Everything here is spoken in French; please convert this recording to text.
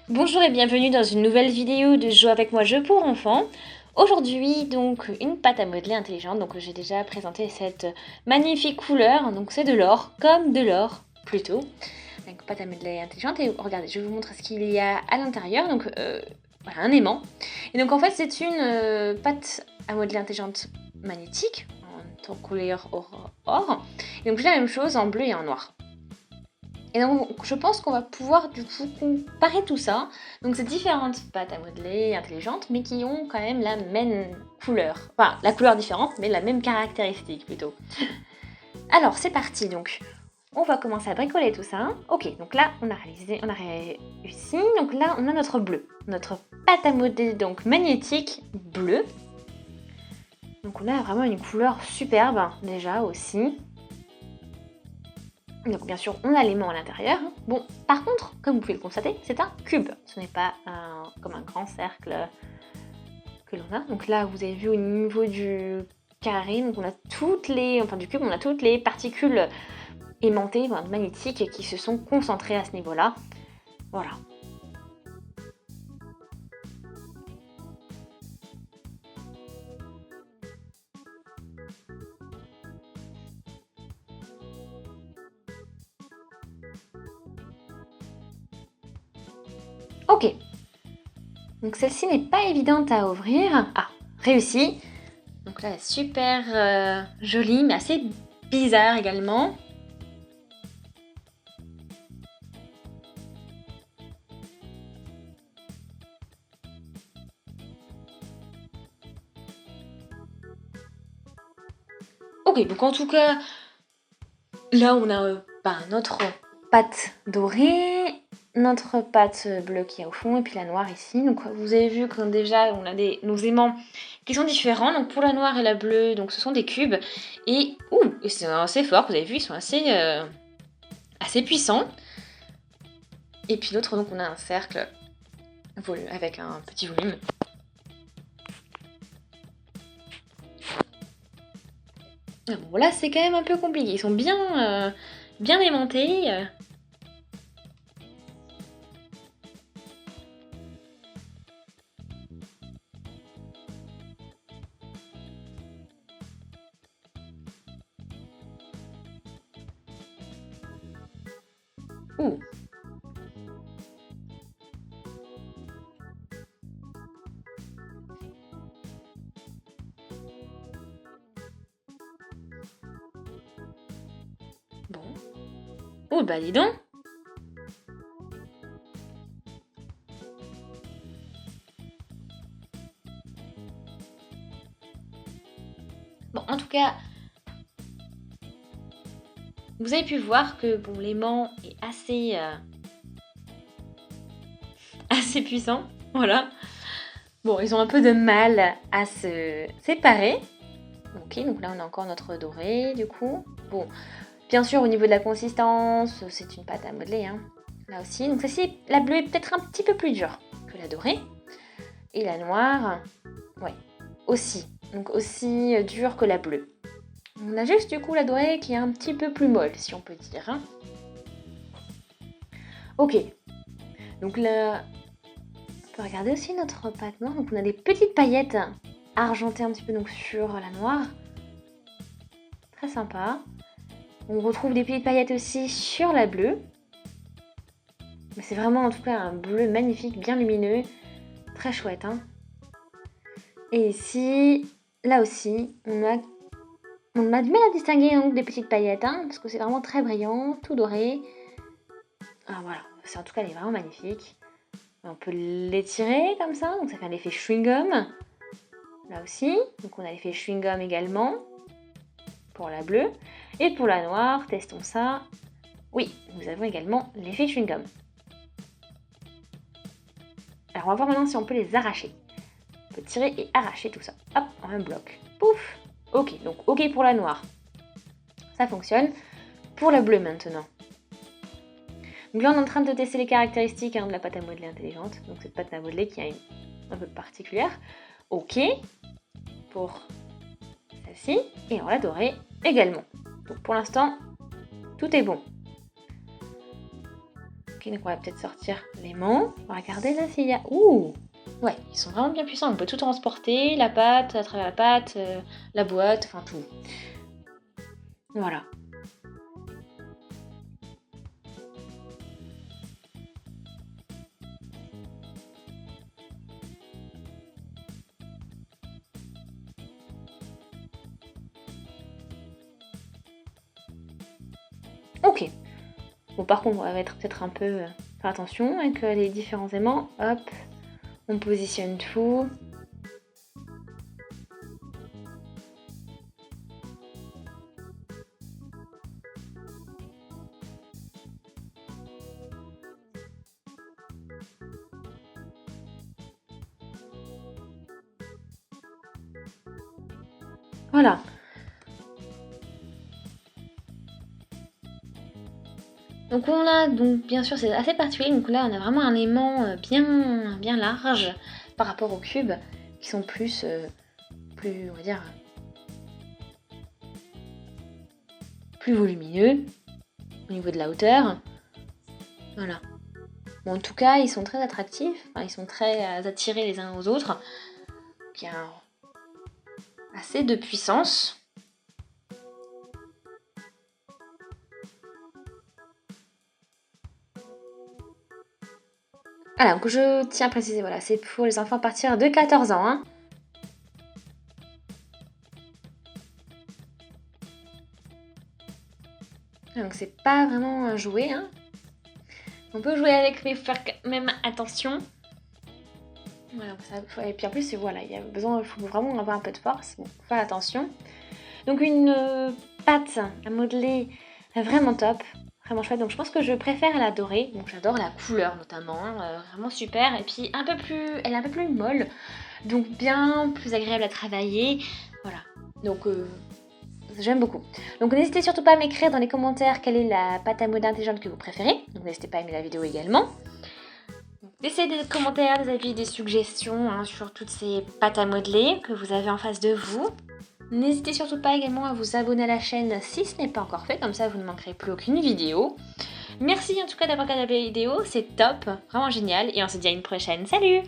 Bonjour et bienvenue dans une nouvelle vidéo de Joue avec moi, jeu pour enfants. Aujourd'hui, donc, une pâte à modeler intelligente. Donc, j'ai déjà présenté cette magnifique couleur. Donc, c'est de l'or, comme de l'or, plutôt. Donc, pâte à modeler intelligente. Et regardez, je vais vous montrer ce qu'il y a à l'intérieur. Donc, voilà, un aimant. Et donc, en fait, c'est une pâte à modeler intelligente magnétique, en couleur or. Et donc, j'ai la même chose en bleu et en noir. Et donc, je pense qu'on va pouvoir du coup comparer tout ça. Donc, c'est différentes pâtes à modeler intelligentes, mais qui ont quand même la même couleur. Enfin, la couleur différente, mais la même caractéristique plutôt. Alors, c'est parti donc. On va commencer à bricoler tout ça. Ok, donc là, on a réussi. Donc là, on a notre bleu. Notre pâte à modeler, donc magnétique, bleu. Donc on a vraiment une couleur superbe, déjà aussi. Donc bien sûr, on a l'aimant à l'intérieur. Bon, par contre, comme vous pouvez le constater, c'est un cube. Ce n'est pas comme un grand cercle que l'on a. Donc là, vous avez vu au niveau du carré, donc on a du cube, on a toutes les particules aimantées, magnétiques, qui se sont concentrées à ce niveau-là. Voilà. Ok. Donc celle-ci n'est pas évidente à ouvrir. Ah, réussi. Donc là, super jolie, mais assez bizarre également. Ok, donc en tout cas, là on a notre pâte dorée, notre pâte bleue qui est au fond, et puis la noire ici. Donc vous avez vu que déjà on a nos aimants qui sont différents. Donc pour la noire et la bleue, donc ce sont des cubes. Et c'est assez fort, vous avez vu, ils sont assez puissants. Et puis l'autre, donc on a un cercle avec un petit volume. Bon, là, c'est quand même un peu compliqué. Ils sont bien aimantés. Ouh. Bon. Oh, bah dis donc. Bon, en tout cas, vous avez pu voir que bon, l'aimant est assez puissant. Voilà. Bon, ils ont un peu de mal à se séparer. Ok, donc là on a encore notre doré du coup. Bon, bien sûr au niveau de la consistance, c'est une pâte à modeler, hein. Là aussi. Donc celle-ci, la bleue est peut-être un petit peu plus dure que la dorée. Et la noire, ouais, aussi. Donc aussi dure que la bleue. On a juste du coup la dorée qui est un petit peu plus molle, si on peut dire, hein. Ok. Donc là, on peut regarder aussi notre pâte noire. Donc on a des petites paillettes argentées un petit peu donc sur la noire. Très sympa. On retrouve des petites paillettes aussi sur la bleue. Mais c'est vraiment en tout cas un bleu magnifique, bien lumineux. Très chouette, hein. Et ici, là aussi, on a du mal à distinguer donc, des petites paillettes, hein, parce que c'est vraiment très brillant, tout doré. Ah voilà, en tout cas elle est vraiment magnifique. On peut l'étirer comme ça, donc ça fait un effet chewing-gum. Là aussi, donc on a l'effet chewing-gum également, pour la bleue. Et pour la noire, testons ça. Oui, nous avons également l'effet chewing-gum. Alors on va voir maintenant si on peut les arracher. On peut tirer et arracher tout ça. Hop, en un bloc. Pouf. Ok, donc ok pour la noire. Ça fonctionne. Pour la bleue maintenant. Donc là on est en train de tester les caractéristiques de la pâte à modeler intelligente. Donc cette pâte à modeler qui a un peu particulière. Ok. Pour celle-ci. Et on la dorée également. Donc pour l'instant, tout est bon. Ok, donc on va peut-être sortir l'aimant. On va regarder là s'il y a... Ouh! Ouais, ils sont vraiment bien puissants. On peut tout transporter, la pâte, à travers la pâte, la boîte, enfin tout. Voilà. Ok. Bon, par contre, on va être peut-être un peu... faire attention avec les différents aimants. Hop. On positionne tout. Voilà. Donc on a, donc bien sûr c'est assez particulier, donc là on a vraiment un aimant bien large par rapport aux cubes qui sont plus, on va dire, plus volumineux au niveau de la hauteur. Voilà. Bon, en tout cas ils sont très attractifs, enfin, ils sont très attirés les uns aux autres. Il y a assez de puissance. Voilà, donc je tiens à préciser, voilà, c'est pour les enfants à partir de 14 ans. Hein. Donc c'est pas vraiment un jouet. Hein. On peut jouer avec, mais il faut faire quand même attention. Voilà, et puis en plus, voilà, il faut vraiment avoir un peu de force. Bon, faut faire attention. Donc une pâte à modeler vraiment top. Vraiment chouette, donc je pense que je préfère la dorée, donc j'adore la couleur notamment, vraiment super, et puis elle est un peu plus molle, donc bien plus agréable à travailler, voilà, donc j'aime beaucoup. Donc n'hésitez surtout pas à m'écrire dans les commentaires quelle est la pâte à modeler intelligente que vous préférez, donc n'hésitez pas à aimer la vidéo également. Laissez des commentaires, des avis, des suggestions hein, sur toutes ces pâtes à modeler que vous avez en face de vous. N'hésitez surtout pas également à vous abonner à la chaîne si ce n'est pas encore fait, comme ça vous ne manquerez plus aucune vidéo. Merci en tout cas d'avoir regardé la vidéo, c'est top, vraiment génial, et on se dit à une prochaine, salut!